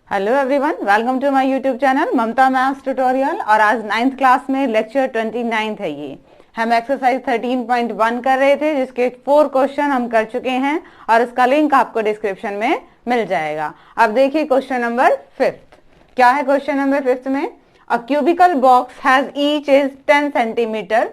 Hello everyone, welcome to my YouTube channel Mamta maths tutorial. और आज 9th class में lecture 29 है। ये हम एक्सरसाइज 13.1 कर रहे थे, जिसके 4 क्वेश्चन हम कर चुके हैं और इसका लिंक आपको डिस्क्रिप्शन में मिल जाएगा। अब देखिए क्वेश्चन नंबर 5। क्या है क्वेश्चन नंबर 5 में? A cubical box has each is 10 centimetre.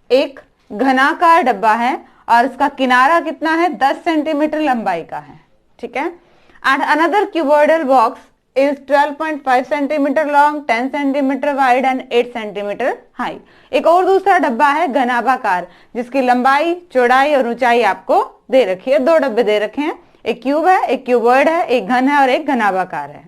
एक घनाकार डब्बा है और इसका किनारा कितना है? 10 सेंटीमीटर लंबाई का है। ठीक है। And another cuboidal box is 12.5 centimetre long, 10 centimetre wide and 8 centimetre high. एक और दूसरा डब्बा है घनाभाकार, जिसकी लंबाई, चौड़ाई और ऊंचाई आपको दे रखी है। 2 डब्बे दे रखे हैं, एक क्यूब है, एक क्यूबॉइड है, एक घन है और एक घनाभाकार है।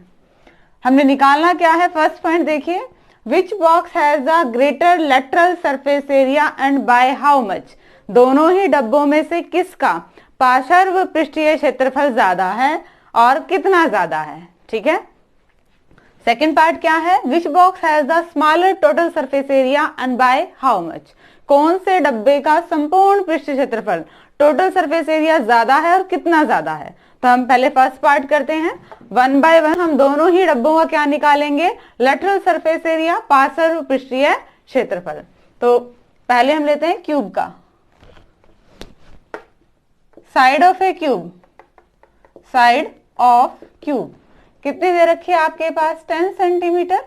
हमने निकालना क्या है? फर्स्ट पॉइंट देखिए, which box has a greater lateral surface area and by how much. दोनों ही डब्बों में से किसका पार्श्व पृष्ठीय क्षेत्रफल ज्यादा है और कितना ज्यादा है? ठीक है। सेकेंड पार्ट क्या है? Which box has the smaller total surface area and by how much. कौन से डब्बे का संपूर्ण पृष्ठ क्षेत्रफल, टोटल सरफेस एरिया ज्यादा है और कितना ज्यादा है? तो हम पहले फर्स्ट पार्ट करते हैं। 1 बाय 1 हम दोनों ही डब्बों का क्या निकालेंगे? लेटरल सरफेस एरिया, पार्श्व पृष्ठीय क्षेत्रफल। तो पहले हम लेते हैं क्यूब का। Side of A cube, side of cube कितनी दे रखी है आपके पास? 10 सेंटीमीटर।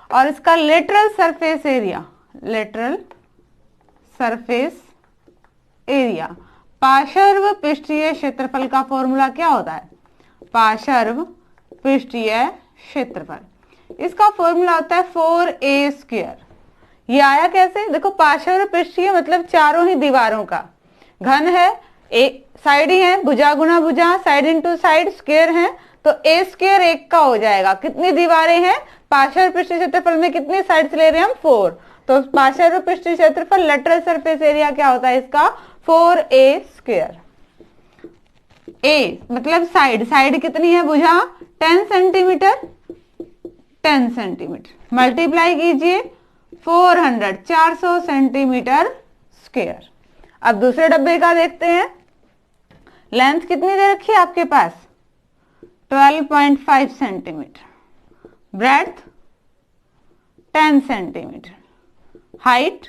और इसका lateral surface area, lateral surface area, पार्श्व पृष्ठीय क्षेत्रफल का फॉर्मूला क्या होता है? पार्श्व पृष्ठीय क्षेत्रफल, इसका फॉर्मूला होता है 4a²। ये आया कैसे? देखो, पार्श्व पृष्ठीय मतलब चारों ही दीवारों का। घन है, एक साइड ही है, भुजा गुना भुजा, साइड इंटू साइड, स्क्वायर है, तो a² 1 का हो जाएगा। कितनी दीवारें हैं? पार्श्व पृष्ठीय क्षेत्रफल में कितनी साइड्स ले रहे हैं हम? 4। तो पार्श्व पृष्ठीय क्षेत्रफल, लेटरल सरफेस एरिया क्या होता है इसका? 4a²। a मतलब साइड, साइड कितनी है भुजा? 10 सेंटीमीटर, 10 सेंटीमीटर मल्टीप्लाई कीजिए 400, 400 सेंटीमीटर स्क्वायर। अब दूसरे डब्बे का देखते हैं। लेंथ कितनी दे रखी है आपके पास? 12.5 centimetre, breadth 10 centimetre, height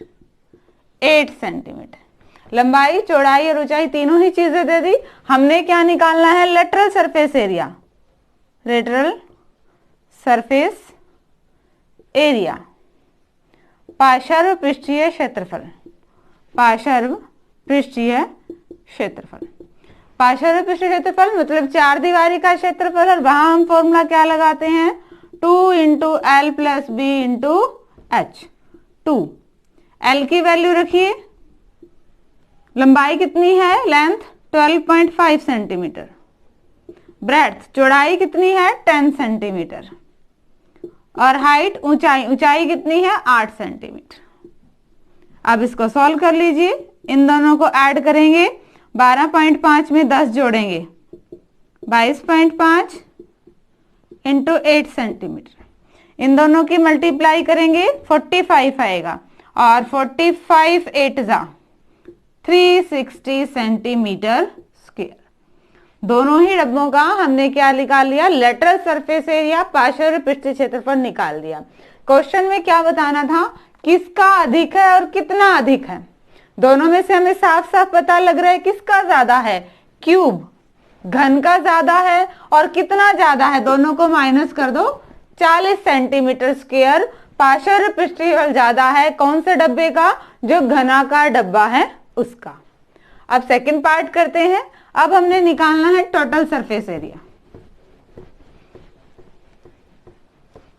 8 centimetre. लंबाई, चौड़ाई और ऊंचाई तीनों ही चीजें दे दी। हमने क्या निकालना है? Lateral surface area, lateral surface area, पार्श्व पृष्ठीय क्षेत्रफल, पार्श्व पृष्ठीय क्षेत्रफल। पार्श्व पृष्ठीय क्षेत्रफल मतलब 4 दीवारी का क्षेत्रफल। और वहां हम फॉर्मूला क्या लगाते हैं? 2 into L plus B into H. 2 L की वैल्यू रखिए, लंबाई कितनी है? लेंथ 12.5 सेंटीमीटर, ब्रेड्थ चौड़ाई कितनी है? 10 सेंटीमीटर, और हाइट ऊंचाई, ऊंचाई कितनी है? 8 सेंटीमीटर। अब इसको सॉल्व कर लीजिए, इन दोनों को ऐड करेंगे, 12.5 में 10 जोड़ेंगे, 22.5 इंटू 8 सेंटीमीटर। इन दोनों की मल्टीप्लाई करेंगे, 45 आएगा, और 45 8 जा 360 सेंटीमीटर स्क्वायर। दोनों ही डब्बों का हमने क्या निकाल लिया? लेटरल सरफेस एरिया, पार्श्व पृष्ठीय क्षेत्रफल निकाल दिया। क्वेश्चन में क्या बताना था? किसका अधिक है और कितना अधिक है। दोनों में से हमें साफ साफ पता लग रहा है किसका ज्यादा है। क्यूब घन का ज्यादा है, और कितना ज्यादा है? दोनों को माइनस कर दो, 40 सेंटीमीटर स्क्वायर पार्श्व पृष्ठफल ज्यादा है। कौन से डब्बे का? जो घनाकार डब्बा है उसका। अब सेकंड पार्ट करते हैं। अब हमने निकालना है टोटल सरफेस एरिया।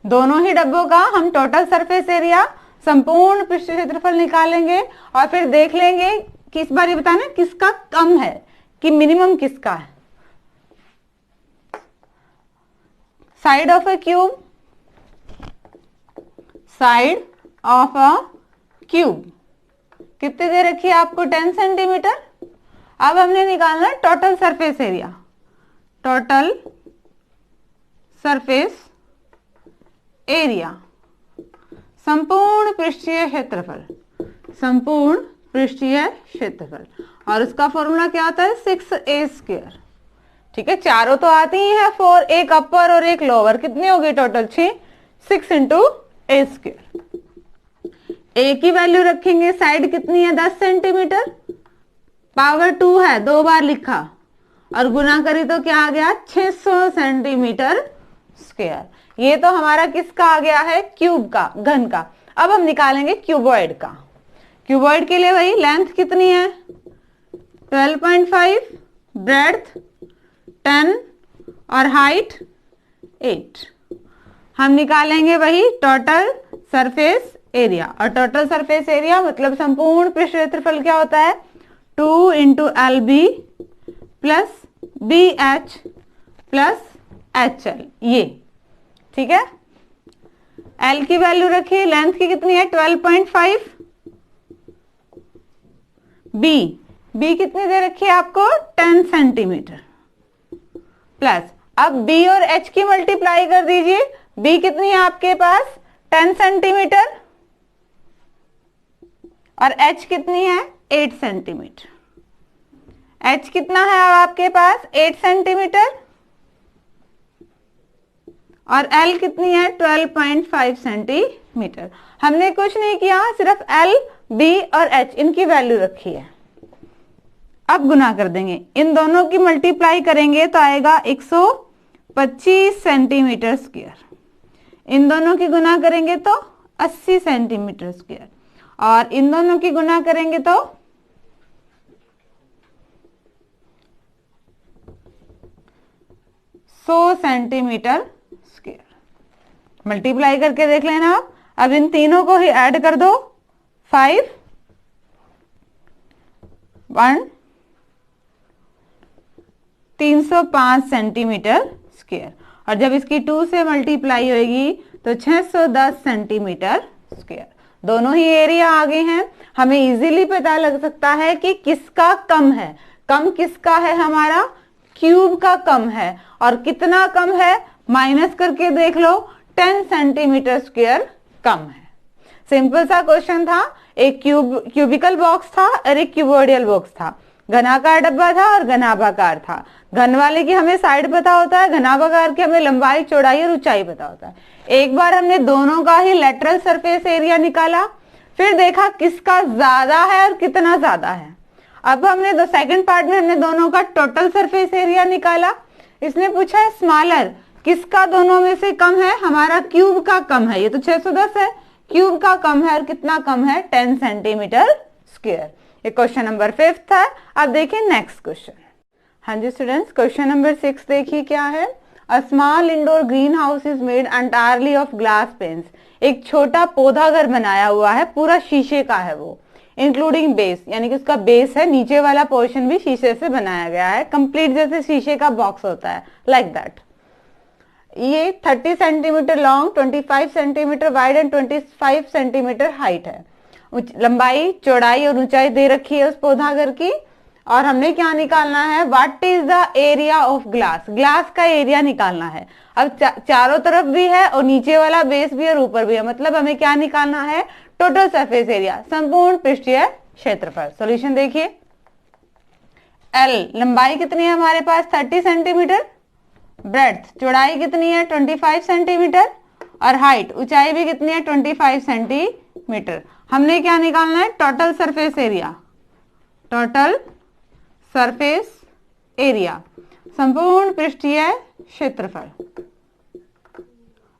दोनों ही डब्बों का हम टोटल सरफेस एरिया, संपूर्ण पृष्ठ क्षेत्रफल निकालेंगे और फिर देख लेंगे कि इस बार ये बताना किसका कम है कि मिनिमम किसका है। Side of a cube, side of a cube कितने दे रखी है आपको? 10 सेंटीमीटर। अब हमने निकालना total surface area, total surface area, संपूर्ण पृष्ठीय क्षेत्रफल, संपूर्ण पृष्ठीय क्षेत्रफल। और इसका फॉर्मूला क्या होता है? 6a²। ठीक है, चारों तो आती ही है 4, एक अपर और एक लोअर, कितनी होगी टोटल 6, 6 इंटू ए स्क्वायर। ए की वैल्यू रखेंगे, साइड कितनी है 10 सेंटीमीटर, पावर 2 है, 2 बार लिखा और गुना करी तो क्या आ गया 600 सेंटीमीटर स्क्वायर। ये तो हमारा किसका आ गया है, क्यूब का, घन का। अब हम निकालेंगे क्यूबॉइड का। क्यूबॉइड के लिए वही लेंथ कितनी है 12.5, ब्रेड्थ 10 और हाइट 8। हम निकालेंगे वही टोटल सरफेस एरिया, और टोटल सरफेस एरिया मतलब संपूर्ण पृष्ठ क्षेत्रफल क्या होता है 2 into L B plus B H plus H L, ये ठीक है। एल की वैल्यू रखिए, लेंथ की कितनी है 12.5, बी कितनी दे रखी है आपको 10 सेंटीमीटर, प्लस अब बी और एच की मल्टीप्लाई कर दीजिए। बी कितनी है आपके पास 10 सेंटीमीटर और एच कितनी है 8 सेंटीमीटर। एच कितना है अब आपके पास 8 सेंटीमीटर और एल कितनी है 12.5 सेंटीमीटर। हमने कुछ नहीं किया, सिर्फ एल, बी और एच इनकी वैल्यू रखी है। अब गुना कर देंगे, इन दोनों की मल्टीप्लाई करेंगे तो आएगा 125 सेंटीमीटर स्क्वायर। इन दोनों की गुना करेंगे तो 80 सेंटीमीटर स्क्वायर, और इन दोनों की गुना करेंगे तो 100 सेंटीमीटर स्क्वायर। मल्टीप्लाई करके देख लेना आप। अब इन तीनों को ही ऐड कर दो, 5 1 305 सेंटीमीटर स्क्वायर, और जब इसकी 2 से मल्टीप्लाई होगी तो 610 सेंटीमीटर स्क्वायर। दोनों ही एरिया आगे हैं, हमें इजीली पता लग सकता है कि किसका कम है। कम किसका है, हमारा क्यूब का कम है, और कितना कम है माइनस करके देख लो, 10 सेंटीमीटर स्क्वायर कम है। सिंपल सा क्वेश्चन था, एक क्यूबिकल बॉक्स था और एक क्यूबोइडल बॉक्स था, घनाकार डब्बा था और घनाभाकार था। घन वाले की हमें साइड पता होता है, घनाभाकार की हमें लंबाई, चौड़ाई और ऊंचाई पता होता है। एक बार हमने दोनों का ही लेटरल सरफेस एरिया निकाला, फिर देखा किसका ज्यादा है और कितना ज्यादा है। अब हमने सेकंड पार्ट में हमने दोनों का टोटल सरफेस एरिया निकाला। इसने पूछा है स्मॉलर, किसका दोनों में से कम है, हमारा क्यूब का कम है, ये तो 610 है, क्यूब का कम है और कितना कम है 10 सेंटीमीटर स्क्वायर। ये क्वेश्चन नंबर 5 था। अब देखिए नेक्स्ट क्वेश्चन। हाँ जी स्टूडेंट्स, क्वेश्चन नंबर 6 देखिए क्या है। A small indoor green house is made entirely of glass panes. एक छोटा पौधा घर बनाया हुआ है, पूरा शीशे का है वो, इंक्लूडिंग बेस, यानी कि उसका बेस है, नीचे वाला पोर्शन भी शीशे से बनाया गया है, कंप्लीट जैसे शीशे का बॉक्स होता है, लाइक दैट। ये 30 centimetre long, 25 centimetre wide and 25 centimetre height है। लंबाई, चौड़ाई और ऊंचाई दे रखी है उस पौधा घर की, और हमने क्या निकालना है, what is the area of glass. Glass का एरिया निकालना है। अब चारों तरफ भी है और नीचे वाला बेस भी और ऊपर भी है, मतलब हमें क्या निकालना है, टोटल सरफेस एरिया, संपूर्ण पृष्ठीय क्षेत्रफल। सॉल्यूशन देखिए, एल लंबाई कितनी है हमारे पास 30 सेंटीमीटर, ब्रेड्थ चौड़ाई कितनी है 25 सेंटीमीटर, और हाइट ऊंचाई भी कितनी है 25 सेंटीमीटर। हमने क्या निकालना है, total surface area, total surface area, संपूर्ण पृष्ठीय क्षेत्रफल।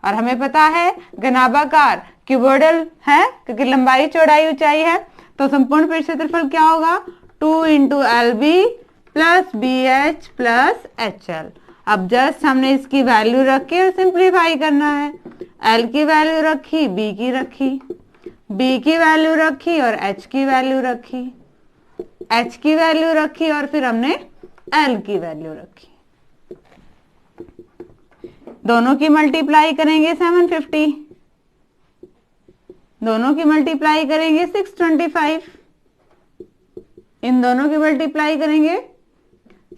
और हमें पता है घनाभाकार क्यूबोइडल है क्योंकि लंबाई, चौड़ाई, ऊंचाई है, तो संपूर्ण पृष्ठ क्षेत्रफल क्या होगा 2 into L B plus B H plus H L. अब जस्ट हमने इसकी वैल्यू रख के सिंप्लीफाई करना है। एल की वैल्यू रखी, बी की रखी, बी की वैल्यू रखी और एच की वैल्यू रखी, एच की वैल्यू रखी और फिर हमने एल की वैल्यू रखी। दोनों की मल्टीप्लाई करेंगे 750, दोनों की मल्टीप्लाई करेंगे 625, इन दोनों की मल्टीप्लाई करेंगे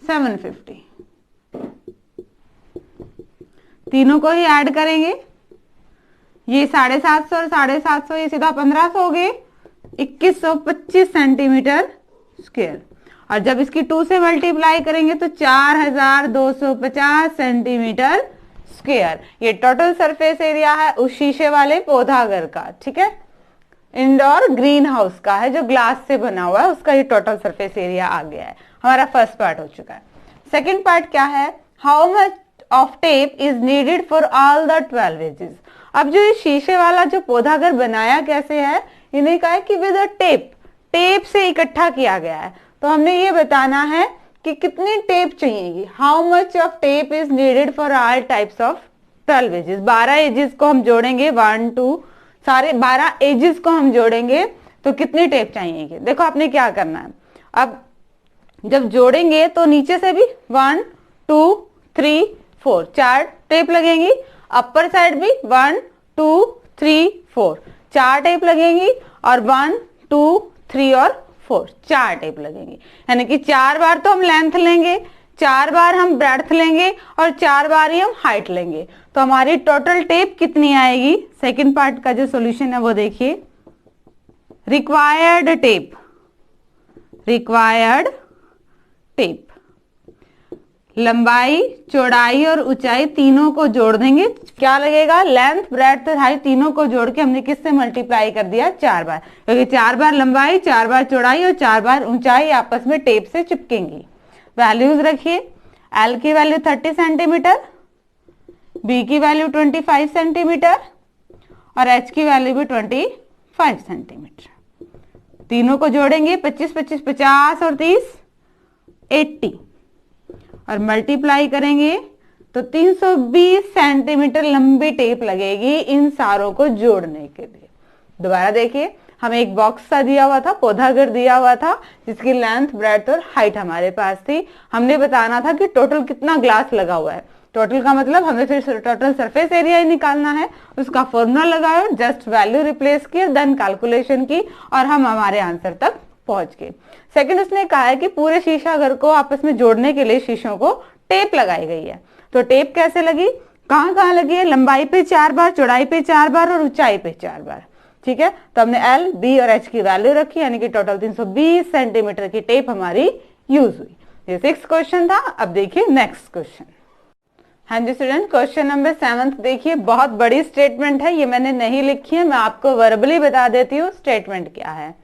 750, तीनों को ही ऐड करेंगे, ये 750 और 750, ये सीधा 1500 हो गए, 2125 सेंटीमीटर स्क्वायर। और जब इसकी 2 से मल्टीप्लाई करेंगे तो 4250 सेंटीमीटर स्क्वायर। ये टोटल सरफेस एरिया है उस शीशे वाले पौधाघर का, ठीक है, इंडोर ग्रीन हाउस का है जो ग्लास से बना हुआ है, उसका ये टोटल सरफेस एरिया आ गया है। हमारा फर्स्ट पार्ट हो चुका है। सेकेंड पार्ट क्या है, how much of tape is needed for all the 12 edges. अब जो ये शीशे वाला जो पौधाघर बनाया कैसे है, इन्हें कहा है कि विद अ टेप, टेप से इकट्ठा किया गया है। तो हमने ये बताना है कि कितनी टेप चाहिएगी, how much of tape is needed for all types of 12 edges. 12 edges को हम जोड़ेंगे, 1 2 सारे 12 एजेस को हम जोड़ेंगे तो कितनी टेप चाहिएगी। देखो आपने क्या करना है, अब जब जोड़ेंगे तो नीचे से भी 1 2 3 4 4 टेप लगेंगी, अपर साइड भी 1 2 3 4 4 टेप लगेंगी, और 1 2 3 और 4 4 टेप लगेंगी। यानी कि 4 बार तो हम लेंथ लेंगे, 4 बार हम ब्रेड्थ लेंगे और 4 बार ही हम हाइट लेंगे। तो हमारी टोटल टेप कितनी आएगी। सेकंड पार्ट का जो सॉल्यूशन है वो देखिए, रिक्वायर्ड टेप, रिक्वायर्ड टेप, लंबाई चौड़ाई और ऊंचाई तीनों को जोड़ देंगे, क्या लगेगा, लेंथ ब्रेड्थ हाइट तीनों को जोड़ के हमने किससे मल्टीप्लाई कर दिया, 4 बार, क्योंकि 4 बार लंबाई 4 बार चौड़ाई और 4 बार ऊंचाई आपस में टेप से चिपकेंगी। वैल्यूज रखिए, एल की वैल्यू 30 सेंटीमीटर, बी की वैल्यू 25 सेंटीमीटर और एच की वैल्यू भी 25 सेंटीमीटर। तीनों को जोड़ेंगे, 25 25 50 और 30 80 और मल्टीप्लाई करेंगे तो 320 सेंटीमीटर लंबी टेप लगेगी इन सारों को जोड़ने के लिए। दोबारा देखिए, हमें एक बॉक्स सा दिया हुआ था, पौधाघर दिया हुआ था जिसकी लेंथ ब्रेड्थ और हाइट हमारे पास थी। हमने बताना था कि टोटल कितना ग्लास लगा हुआ है। टोटल का मतलब हमें फिर टोटल सरफेस एरिया ही निकालना है, उसका फॉर्मूला लगाया, जस्ट वैल्यू रिप्लेस किया, देन कैलकुलेशन की और हम हमारे आंसर तक पहुंच गए। सेकंड उसने कहा है कि पूरे शीशा घर को आपस में जोड़ने के लिए शीशों को टेप लगाई गई है। तो टेप कैसे लगी, कहां कहां लगी है, लंबाई पे 4 बार, चौड़ाई पे 4 बार और ऊंचाई पे 4 बार, ठीक है। तो हमने एल बी और एच की वैल्यू रखी, यानी कि टोटल 320 सेंटीमीटर की टेप हमारी यूज हुई। ये 6th क्वेश्चन था। अब देखिए नेक्स्ट क्वेश्चन। हाँ जी स्टूडेंट, क्वेश्चन नंबर 7 देखिए, बहुत बड़ी स्टेटमेंट है, ये मैंने नहीं लिखी है, मैं आपको वर्बली बता देती हूँ स्टेटमेंट क्या है।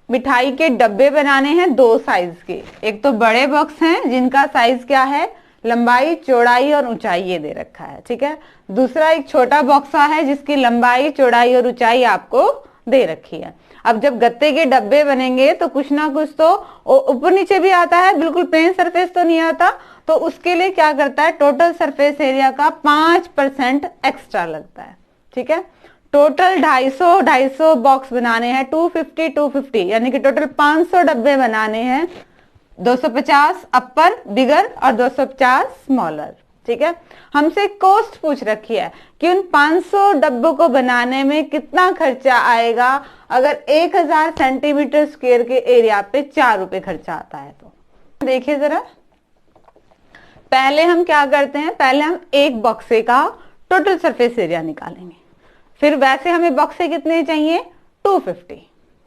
मिठाई के डब्बे बनाने हैं 2 साइज के, एक तो बड़े बॉक्स हैं जिनका साइज क्या है, लंबाई चौड़ाई और ऊंचाई ये दे रखा है, ठीक है। दूसरा एक छोटा बॉक्सा है जिसकी लंबाई चौड़ाई और ऊंचाई आपको दे रखी है। अब जब गत्ते के डब्बे बनेंगे तो कुछ ना कुछ तो ऊपर नीचे भी आता है, बिल्कुल प्लेन सरफेस तो नहीं आता, तो उसके लिए क्या करता है, टोटल सरफेस एरिया का 5% एक्स्ट्रा लगता है, ठीक है। टोटल 250 बॉक्स बनाने हैं, 250 यानी कि टोटल 500 डब्बे बनाने हैं, 250 अपर बिगर और 250 स्मॉलर, ठीक है। हमसे कॉस्ट पूछ रखी है कि उन 500 डब्बों को बनाने में कितना खर्चा आएगा अगर 1000 सेंटीमीटर स्क्वायर के एरिया पे 4 रुपए खर्चा आता है। तो देखिए जरा, पहले हम क्या करते हैं, पहले हम एक बॉक्से का टोटल सरफेस एरिया निकालेंगे, फिर वैसे हमें बॉक्से कितने चाहिए, 250,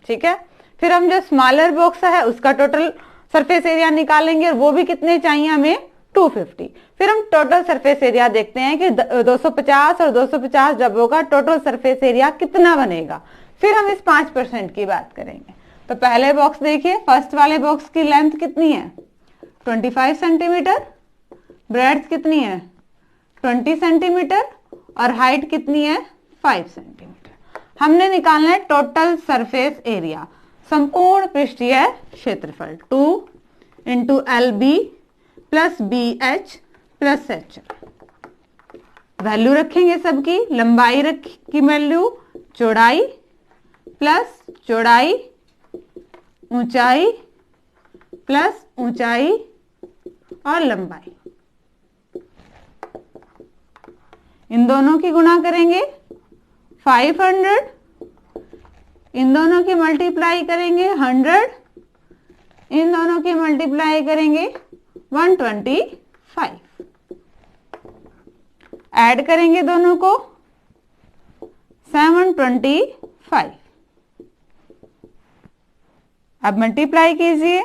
ठीक है। फिर हम जो स्मॉलर बॉक्स है उसका टोटल सरफेस एरिया निकालेंगे और वो भी कितने चाहिए हमें, 250। फिर हम टोटल सरफेस एरिया देखते हैं कि 250 और 250 डब्बों का टोटल सरफेस एरिया कितना बनेगा, फिर हम इस 5% की बात करेंगे। तो पहले बॉक्स देखिए, फर्स्ट वाले बॉक्स की लेंथ कितनी है, 25 सेंटीमीटर, ब्रेड्थ कितनी है, 20 सेंटीमीटर और हाइट कितनी है, 5 सेंटीमीटर। हमने निकालना है टोटल सरफेस एरिया, संपूर्ण पृष्ठीय क्षेत्रफल, 2 into L B plus B H plus H. Value रखेंगे सबकी, लंबाई की वैल्यू, चौड़ाई प्लस चौड़ाई, ऊंचाई प्लस ऊंचाई और लंबाई, इन दोनों की गुणा करेंगे 500, इन दोनों की मल्टीप्लाई करेंगे 100, इन दोनों की मल्टीप्लाई करेंगे 125, ऐड करेंगे दोनों को 725, अब मल्टीप्लाई कीजिए,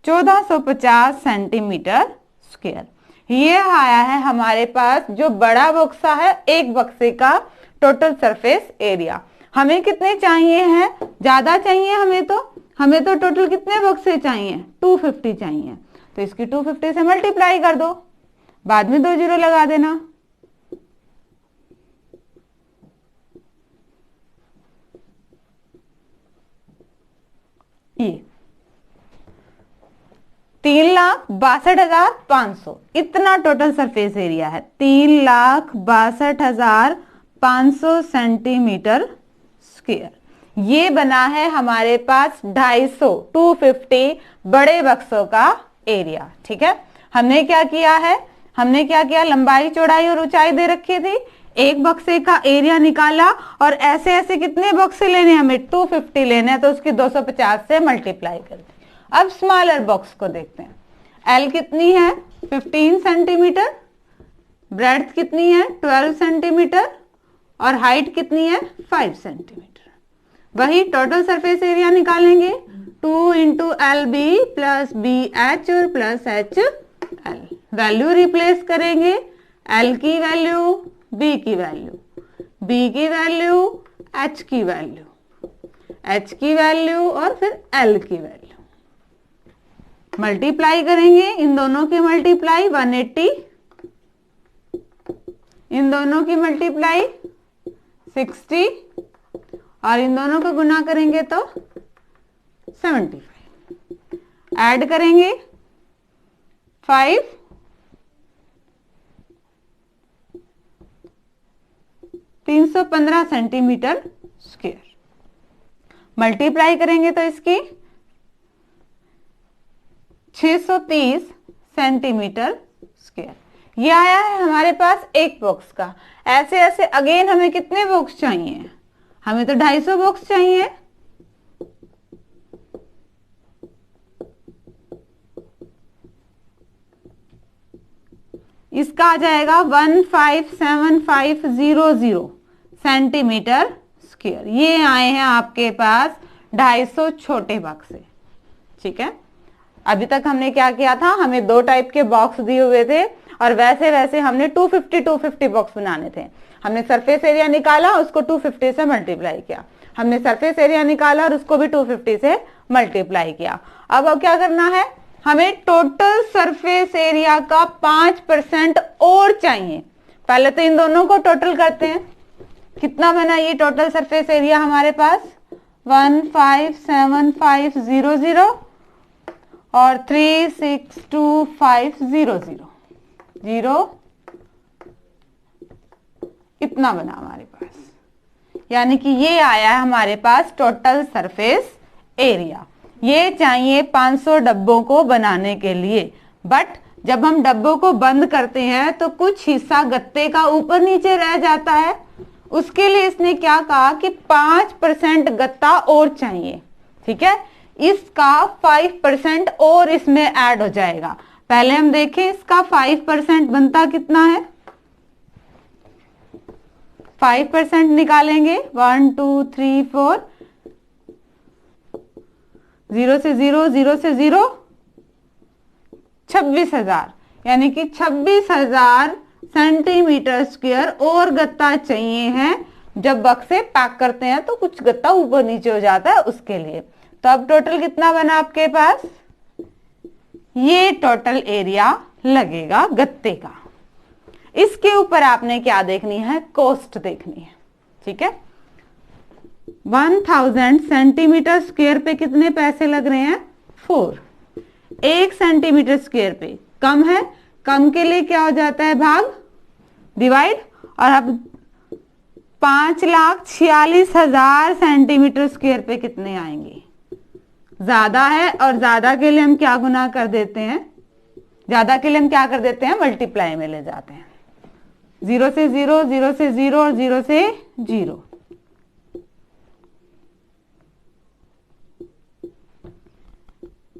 1450 सेंटीमीटर स्क्वायर। ये आया है हमारे पास जो बड़ा बक्सा है, एक बक्से का टोटल सरफेस एरिया। हमें कितने चाहिए हैं? ज्यादा चाहिए हमें तो टोटल कितने बक्से चाहिए? 250 चाहिए। तो इसकी 250 से मल्टीप्लाई कर दो, बाद में 2 जीरो लगा देना। ये 3,62,500 इतना टोटल सरफेस एरिया है। 3,62,500 सेंटीमीटर स्क्वायर। ये बना है हमारे पास 250 बड़े बक्सों का एरिया। ठीक है, हमने क्या किया, लंबाई चौड़ाई और ऊंचाई दे रखी थी, एक बक्से का एरिया निकाला और ऐसे ऐसे कितने बक्से लेने, हमें 250 लेने हैं, तो उसकी 250 से मल्टीप्लाई कर दी। अब स्मॉलर बॉक्स को देखते हैं। एल कितनी है? 15 सेंटीमीटर, ब्रेड्थ कितनी है? 12 सेंटीमीटर और हाइट कितनी है? 5 सेंटीमीटर। वही टोटल सरफेस एरिया निकालेंगे, 2 into L B plus B H और plus H L. Value replace करेंगे, एल की वैल्यू, बी की वैल्यू, बी की वैल्यू, एच की वैल्यू, एच की वैल्यू और फिर एल की वैल्यू। मल्टीप्लाई करेंगे, इन दोनों की मल्टीप्लाई 180, इन दोनों की मल्टीप्लाई 60 और इन दोनों को गुना करेंगे तो 75। ऐड करेंगे 5, 315 सेंटीमीटर स्क्वायर। मल्टीप्लाई करेंगे तो इसकी 630 सेंटीमीटर स्क्वायर। ये आया है हमारे पास एक बॉक्स का। ऐसे ऐसे अगेन हमें कितने बॉक्स चाहिए? हमें तो 250 बॉक्स चाहिए। इसका आ जाएगा 157,500 सेंटीमीटर स्क्वायर। ये आए हैं आपके पास 250 छोटे बक्से। ठीक है, अभी तक हमने क्या किया था, हमें 2 टाइप के बॉक्स दिए हुए थे और वैसे वैसे हमने 250 बॉक्स बनाने थे। हमने सरफेस एरिया निकाला, उसको 250 से मल्टीप्लाई किया, हमने सरफेस एरिया निकाला और उसको भी 250 से मल्टीप्लाई किया। अब क्या करना है, हमें टोटल सरफेस एरिया का 5% और चाहिए। पहले तो इन दोनों को टोटल करते हैं। कितना बना ये टोटल सरफेस एरिया हमारे पास? 157,500 और 362,500 इतना बना हमारे पास। यानी कि ये आया है हमारे पास टोटल सरफेस एरिया। ये चाहिए 500 डब्बों को बनाने के लिए। बट जब हम डब्बों को बंद करते हैं तो कुछ हिस्सा गत्ते का ऊपर नीचे रह जाता है। उसके लिए इसने क्या कहा कि 5% गत्ता और चाहिए। ठीक है, इसका 5% और इसमें ऐड हो जाएगा। पहले हम देखें इसका 5% बनता कितना है। 5% निकालेंगे, 1 2 3 4, 0 से 0, 0 से 0, 26,000। यानी कि 26,000 सेंटीमीटर स्क्वायर और गत्ता चाहिए है। जब बक्से पैक करते हैं तो कुछ गत्ता ऊपर नीचे हो जाता है, उसके लिए। तो अब टोटल कितना बना आपके पास? ये टोटल एरिया लगेगा गत्ते का। इसके ऊपर आपने क्या देखनी है? कॉस्ट देखनी है। ठीक है, 1000 सेंटीमीटर स्क्वायर पे कितने पैसे लग रहे हैं? 4। 1 सेंटीमीटर स्क्वायर पे कम है, कम के लिए क्या हो जाता है? भाग, डिवाइड। और अब 5,46,000 सेंटीमीटर स्क्वायर पे कितने आएंगे? ज्यादा है और ज्यादा के लिए हम क्या गुना कर देते हैं? ज्यादा के लिए हम क्या कर देते हैं? मल्टीप्लाई में ले जाते हैं। 0 से 0, 0 से 0 और 0 से 0।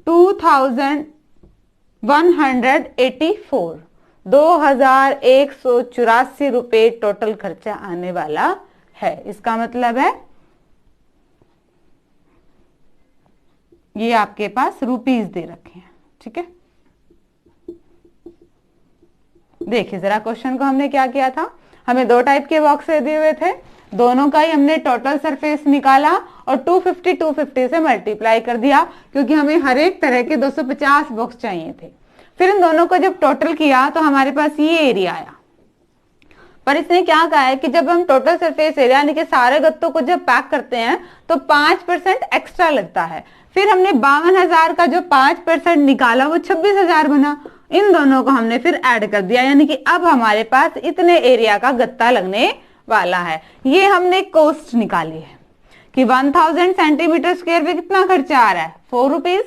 2,184 रुपए टोटल खर्चा आने वाला है। इसका मतलब है ये आपके पास रुपीस दे रखे हैं, ठीक है। देखिए जरा क्वेश्चन को हमने क्या किया था, हमें दो टाइप के बॉक्स दिए हुए थे, दोनों का ही हमने टोटल सरफेस निकाला और 250 से मल्टीप्लाई कर दिया, क्योंकि हमें हर एक तरह के 250 बॉक्स चाहिए थे। फिर इन दोनों को जब टोटल किया तो हमारे पास ये एरिया आया। पर इसने क्या कहा है कि जब हम टोटल सरफेस एरिया यानी कि सारे गत्तों को जब पैक करते हैं तो 5% एक्स्ट्रा लगता है। फिर हमने 52,000 का जो 5% निकाला वो 26,000 बना। इन दोनों को हमने फिर ऐड कर दिया, यानी कि अब हमारे पास इतने एरिया का गत्ता लगने वाला है। ये हमने कॉस्ट निकाली है कि 1000 सेंटीमीटर स्क्वायर पे कितना खर्चा आ रहा है, 4 रुपीज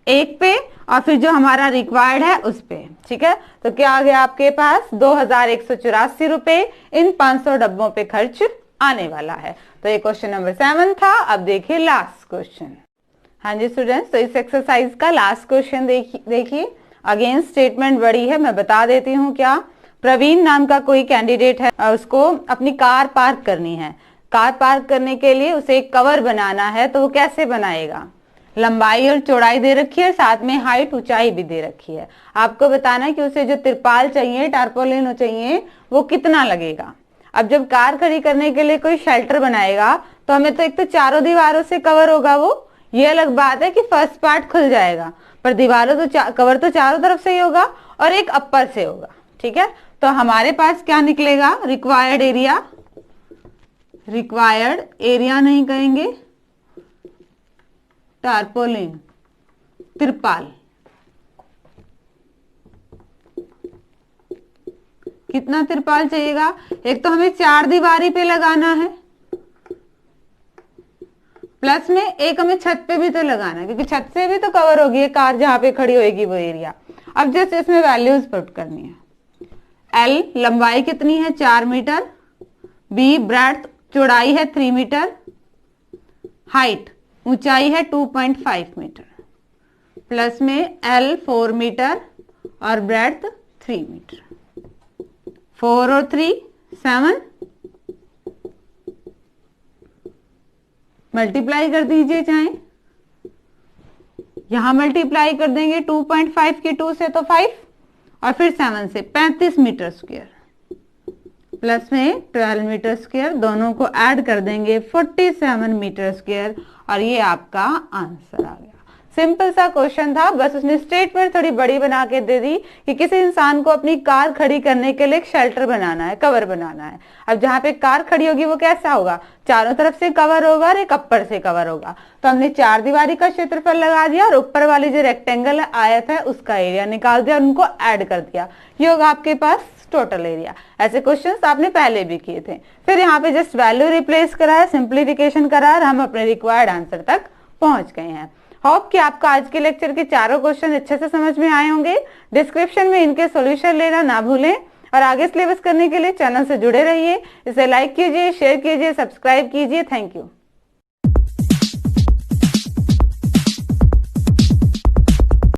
एक पे, और फिर जो हमारा रिक्वायर्ड है उस पे, ठीक है। तो क्या आ गया आपके पास 2184 रुपए इन 500 डब्बों पे खर्च आने वाला है। तो ये क्वेश्चन नंबर 7 था। अब देखिए लास्ट क्वेश्चन। हाँ जी स्टूडेंट्स, तो इस एक्सरसाइज का लास्ट क्वेश्चन देखिए। अगेन स्टेटमेंट बड़ी है, मैं बता देती हूँ क्या। प्रवीण नाम का कोई कैंडिडेट है, उसको अपनी कार पार्क करनी है। कार पार्क करने के लिए उसे एक कवर बनाना है, तो वो कैसे बनाएगा। लंबाई और चौड़ाई दे रखी है, साथ में हाइट ऊंचाई भी दे रखी है। आपको बताना है कि उसे जो तिरपाल चाहिए, टारपोलिन चाहिए, वो कितना लगेगा। अब जब कार खड़ी करने के लिए कोई शेल्टर बनाएगा तो हमें तो एक तो चारों दीवारों से कवर होगा वो, ये अलग बात है कि फर्स्ट पार्ट खुल जाएगा, पर दीवारों तो कवर तो चारों तरफ से ही होगा और एक अपर से होगा, ठीक है। तो हमारे पास क्या निकलेगा, रिक्वायर्ड एरिया नहीं कहेंगे, टारपोलिन तिरपाल कितना तिरपाल चाहिएगा। एक तो हमें 4 दीवारी पे लगाना है, प्लस में एक हमें छत पे भी तो लगाना है, क्योंकि छत से भी तो कवर होगी कार जहां पे खड़ी होगी वो एरिया। अब जस्ट इसमें वैल्यूज पुट करनी है। एल लंबाई कितनी है 4 मीटर, बी ब्रेड्थ चौड़ाई है 3 मीटर, हाइट ऊंचाई है 2.5 मीटर, प्लस में एल 4 मीटर और ब्रेड्थ 3 मीटर। 4 और 3 7, मल्टीप्लाई कर दीजिए चाहे, यहां मल्टीप्लाई कर देंगे 2.5 की 2 से तो 5 और फिर 7 से 35 मीटर स्क्वायर, प्लस में 12 मीटर स्क्वायर, दोनों को ऐड कर देंगे 47 मीटर स्क्वायर, और ये आपका आंसर आ गया। सिंपल सा क्वेश्चन था, बस उसने स्टेटमेंट थोड़ी बड़ी बना के दे दी कि किसी इंसान को अपनी कार खड़ी करने के लिए एक शेल्टर बनाना है, कवर बनाना है। अब जहां पे कार खड़ी होगी वो कैसा होगा, चारों तरफ से कवर होगा और एक अपर से कवर होगा। तो हमने 4 दीवारी का क्षेत्रफल लगा दिया और ऊपर वाली जो रेक्टेंगल आयत है उसका एरिया निकाल दिया और उनको ऐड कर दिया, ये होगा आपके पास टोटल एरिया। ऐसे क्वेश्चंस आपने पहले भी किए थे। फिर यहाँ पे जस्ट वैल्यू रिप्लेस करा है, सिंप्लीफिकेशन करा है और हम अपने रिक्वायर्ड आंसर तक पहुंच गए हैं। होप कि आपको आज के लेक्चर के चारों क्वेश्चन अच्छे से समझ में आए होंगे। डिस्क्रिप्शन में इनके सॉल्यूशन लेना ना भूलें और आगे सिलेबस करने के लिए चैनल से जुड़े रहिए। इसे लाइक कीजिए, शेयर कीजिए, सब्सक्राइब कीजिए। Thank you.